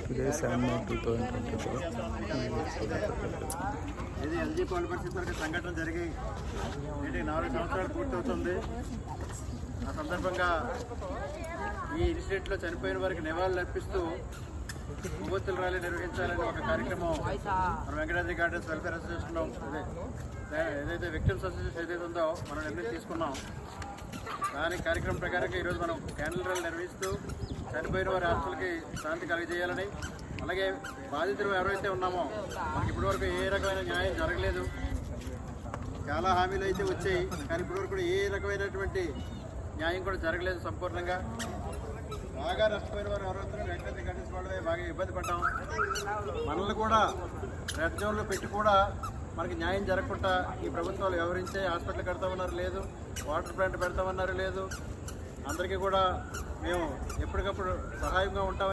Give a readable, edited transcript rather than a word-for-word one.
Today is Sunday 2024. ఇది LG Paul పరిస్థితి వరకు సంఘటన జరిగి నేటికి 4 సంవత్సరాలు పూర్తవుతుంది. ఆ సందర్భంగా ఈ ఇన్సిడెంట్లో చనిపోయిన వారికి నివాళులు అర్పిస్తూ కొవ్వొత్తుల ర్యాలీ నిర్వహించాలని ఒక కార్యక్రమం మన వెంకటాద్రి గార్డెన్స్ వెల్ఫేర్ అసోసియేషన్లో ఏదైతే విక్టిమ్స్ అసోసియేషన్ ఏదైతే ఉందో మనం నిర్ణయం తీసుకున్నాం. దాని కార్యక్రమం ప్రకారంగా ఈరోజు మనం క్యాండిల్ ర్యాలీ నిర్వహిస్తూ చనిపోయిన వారి ఆత్మలకి శాంతి కలిగజేయాలని, అలాగే బాధితులు ఎవరైతే ఉన్నామో మనకి ఇప్పటివరకు ఏ రకమైన న్యాయం జరగలేదు. చాలా హామీలు అయితే వచ్చాయి, కానీ ఇప్పటివరకు కూడా ఏ రకమైనటువంటి న్యాయం కూడా జరగలేదు సంపూర్ణంగా. బాగా నష్టపోయిన వారు ఎవరైతే వెంకటేశ్వర గడ్డెస్ వాళ్ళే బాగా ఇబ్బంది పడ్డాం. మనల్ని కూడా రెడ్ జోన్లో పెట్టి కూడా మనకి న్యాయం జరగకుండా ఈ ప్రభుత్వాలు వివరించే హాస్పిటల్ కడతామన్నారు లేదు, వాటర్ ప్లాంట్ పెడతామన్నారు లేదు. అందరికీ కూడా మేము ఎప్పటికప్పుడు సహాయంగా ఉంటాం.